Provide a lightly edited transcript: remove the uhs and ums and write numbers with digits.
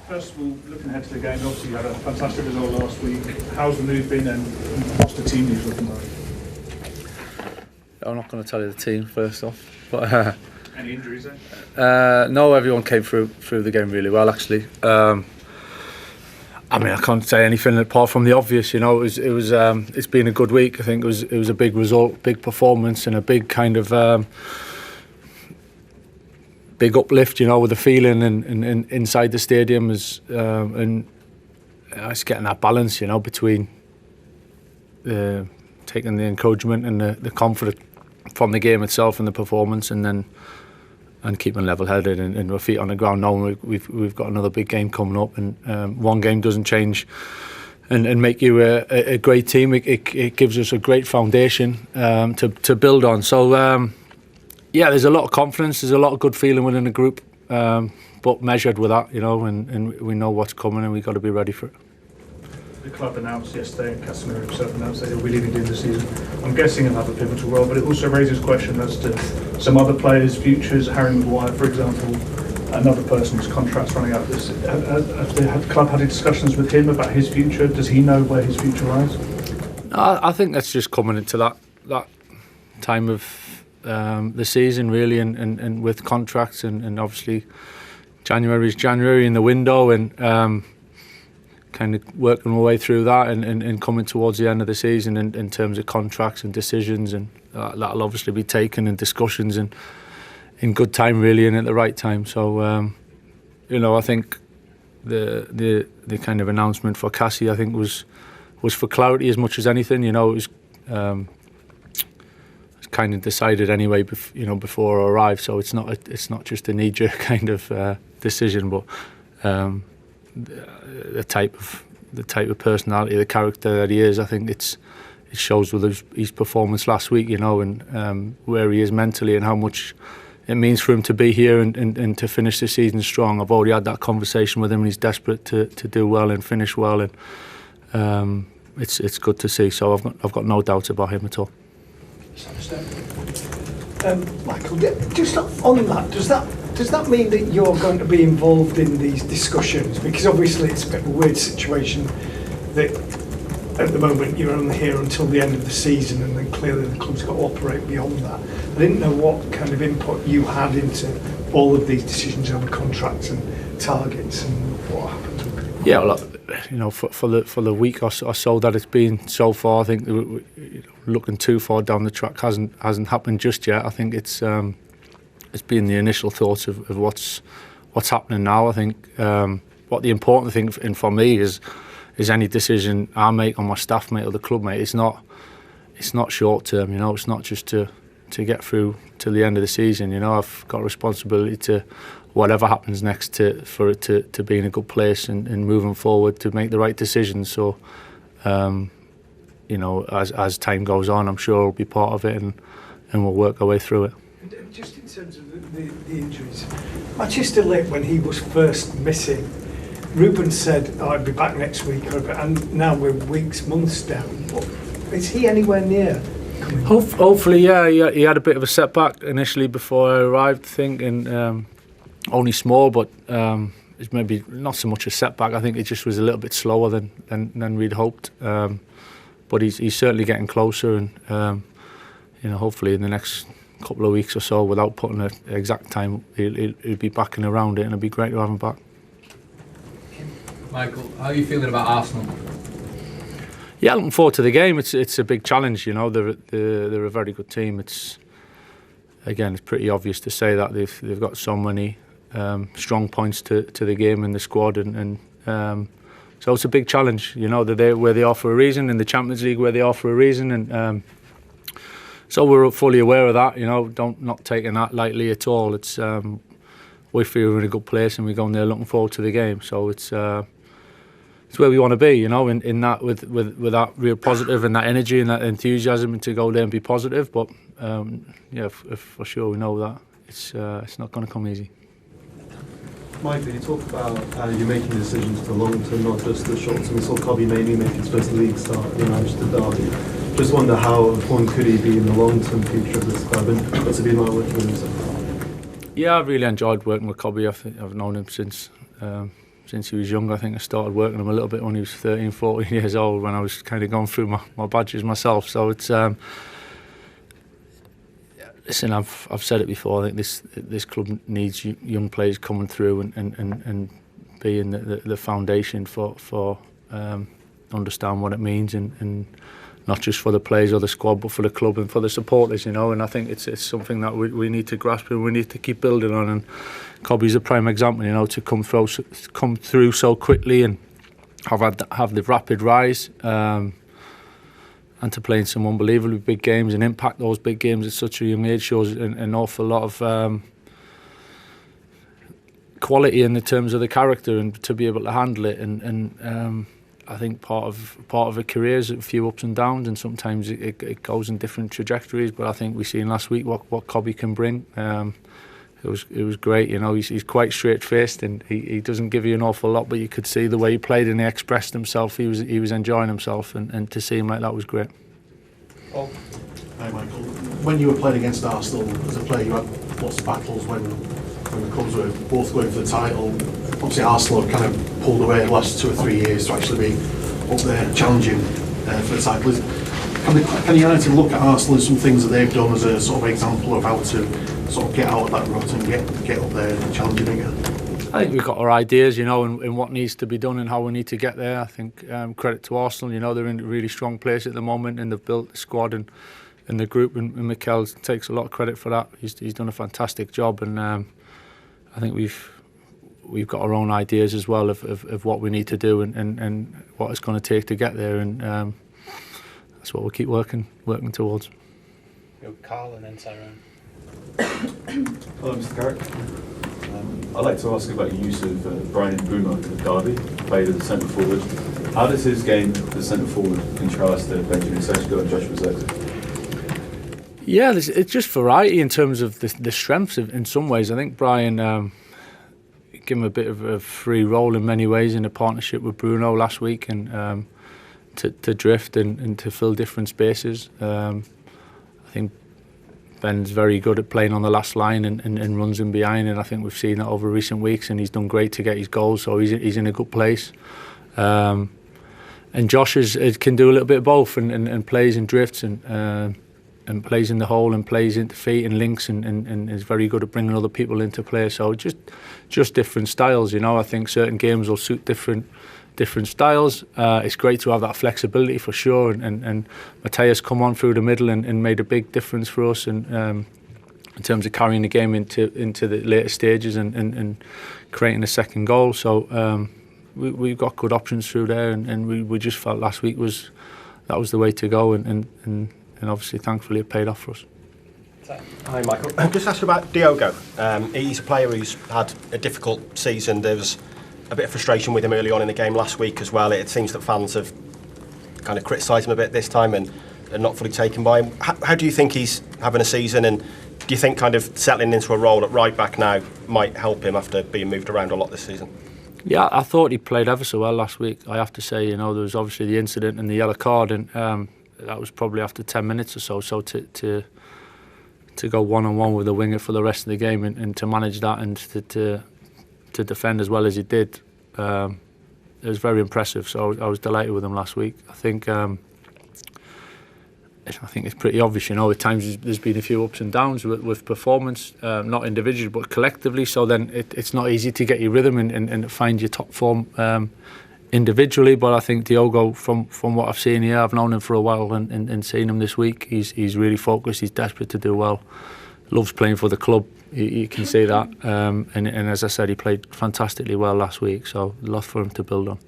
First of all, looking ahead to the game, obviously you had a fantastic result last week. How's the mood been and what's the team news looking like? I'm not going to tell you the team first off, but any injuries there? No, everyone came through the game really well actually. I mean, I can't say anything apart from the obvious. You know, it's been a good week. I think it was a big result, big performance, and a big kind of big uplift. You know, with the feeling and inside the stadium and it's getting that balance. You know, between taking the encouragement and the confidence from the game itself and the performance, and keeping level-headed and our feet on the ground, knowing we've got another big game coming up, and one game doesn't change and make you a great team. It gives us a great foundation to build on. So yeah, there's a lot of confidence, there's a lot of good feeling within the group, but measured with that, you know, and we know what's coming and we've got to be ready for it. The club announced yesterday, and Casemiro himself announced that he'll be leaving during the season. I'm guessing he'll have a pivotal role, but it also raises question as to some other players' futures. Harry Maguire, for example, another person whose contract's running out. Have the club had discussions with him about his future? Does he know where his future lies? I think that's just coming into that time of the season, really, and with contracts, and obviously January is January in the window, and kind of working my way through that and coming towards the end of the season in terms of contracts and decisions, and that'll obviously be taken in discussions and in good time, really, and at the right time. So you know, I think the kind of announcement for Cassie, I think was for clarity as much as anything. You know, it was kind of decided anyway, before I arrived. So it's not just a knee-jerk kind of decision, but the type of personality, the character that he is, I think it shows with his performance last week, you know, and where he is mentally and how much it means for him to be here and to finish the season strong. I've already had that conversation with him, and he's desperate to do well and finish well, and it's good to see. So I've got no doubt about him at all. Michael, just on that, does that mean that you're going to be involved in these discussions? Because obviously it's a bit of a weird situation that at the moment you're only here until the end of the season, and then clearly the club's got to operate beyond that. I didn't know what kind of input you had into all of these decisions over contracts and targets and what happens with it. Yeah, well, you know, for the week or so that it's been so far, I think looking too far down the track hasn't happened just yet. I think it's been the initial thoughts of what's happening now. I think what the important thing for me is any decision I make on my staff mate or the club mate. It's not short term. You know, it's not just to get through till the end of the season. You know, I've got a responsibility to whatever happens next for it to be in a good place and moving forward to make the right decisions. So you know, as time goes on, I'm sure I'll be part of it and we'll work our way through it. Just in terms of the injuries, Manchester Lit, when he was first missing, Ruben said, I'd be back next week, and now we're weeks, months down. Is he anywhere near coming? Hopefully, yeah. He had a bit of a setback initially before I arrived, I think, and only small, but it's maybe not so much a setback. I think it just was a little bit slower than we'd hoped. But he's certainly getting closer, and you know, hopefully in the next couple of weeks or so, without putting an exact time, he'll be back and around it, and it'd be great to have him back. Michael, how are you feeling about Arsenal? Yeah, looking forward to the game. It's a big challenge, you know. They're a very good team. It's pretty obvious to say that they've got so many strong points to the game in the squad, and so it's a big challenge. You know, they're there where they are for a reason, in the Champions League where they are for a reason, and so we're fully aware of that. You know, not taking that lightly at all. It's we feel we're in a good place, and we're going there looking forward to the game. So it's where we want to be. You know, in that with that real positive and that energy and that enthusiasm, and to go there and be positive. But yeah, for sure we know that it's not going to come easy. Michael, you talk about you're making decisions for the long term, not just the short term. We saw Cobby mainly make his first league start in Manchester derby. Just wonder how important could he be in the long term future of this club, and what's it been like working with him so far? Yeah, I really enjoyed working with Cobby. I've known him since he was young. I think I started working him a little bit when he was 13, 14 years old, when I was kind of going through my badges myself. So it's listen, I've said it before. I think this club needs young players coming through and being the foundation for understand what it means, and not just for the players or the squad, but for the club and for the supporters, And I think it's something that we need to grasp and we need to keep building on. And Cobby's a prime example, to come through so quickly and have the rapid rise, and to play in some unbelievably big games and impact those big games at such a young age shows an awful lot of quality in the terms of the character, and to be able to handle it. And I think part of a career is a few ups and downs, and sometimes it goes in different trajectories. But I think we seen last week what Cobby can bring. It was great, He's quite straight-faced, and he doesn't give you an awful lot, but you could see the way he played and he expressed himself. He was enjoying himself, and to see him like that was great. Paul? Hi Michael. When you were playing against Arsenal as a player, you had lots of battles when the clubs were both going for the title. Obviously Arsenal have kind of pulled away the last 2 or 3 years to actually be up there challenging for the title. Can United look at Arsenal and some things that they've done as a sort of example of how to sort of get out of that rut and get up there and challenging again? I think we've got our ideas, and what needs to be done and how we need to get there. I think credit to Arsenal, they're in a really strong place at the moment, and they've built the squad and the group, and Mikel takes a lot of credit for that. He's done a fantastic job, and I think we've got our own ideas as well of what we need to do and what it's going to take to get there, and that's what we'll keep working towards. Carl and then Tyrone. Hello, Mr. Carrick. I'd like to ask about the use of Brian Bruno in the derby, played as a centre forward. How does his game as a centre forward contrast to Benjamin Sesko and Joshua Zirkzee? Yeah, it's just variety in terms of the strengths. In some ways, I think Brian gave him a bit of a free role in many ways in a partnership with Bruno last week, and to drift and to fill different spaces. I think Ben's very good at playing on the last line and runs in behind, and I think we've seen that over recent weeks, and he's done great to get his goals, so he's in a good place. And Josh can do a little bit of both, and plays and drifts and plays in the hole and plays into feet and links, and is very good at bringing other people into play. So just different styles, I think certain games will suit different styles. It's great to have that flexibility for sure, and Matthias come on through the middle and made a big difference for us, and in terms of carrying the game into the later stages and creating a second goal. So we've got good options through there, and we just felt last week that was the way to go, and obviously thankfully it paid off for us. Hi Michael. Just ask about Diogo. He's a player who's had a difficult season. There was a bit of frustration with him early on in the game last week as well. It seems that fans have kind of criticised him a bit this time and not fully taken by him. How do you think he's having a season, and do you think kind of settling into a role at right back now might help him after being moved around a lot this season? Yeah, I thought he played ever so well last week. I have to say, there was obviously the incident and the yellow card, and that was probably after 10 minutes or so. So to go one-on-one with a winger for the rest of the game and to manage that and to defend as well as he did, it was very impressive. So I was delighted with him last week. I think it's pretty obvious, at times there's been a few ups and downs with performance, not individually but collectively. So then it's not easy to get your rhythm and find your top form individually. But I think Diogo, from what I've seen here, I've known him for a while, and seeing him this week, he's really focused. He's desperate to do well. Loves playing for the club. You can see that. And as I said, he played fantastically well last week. So a lot for him to build on.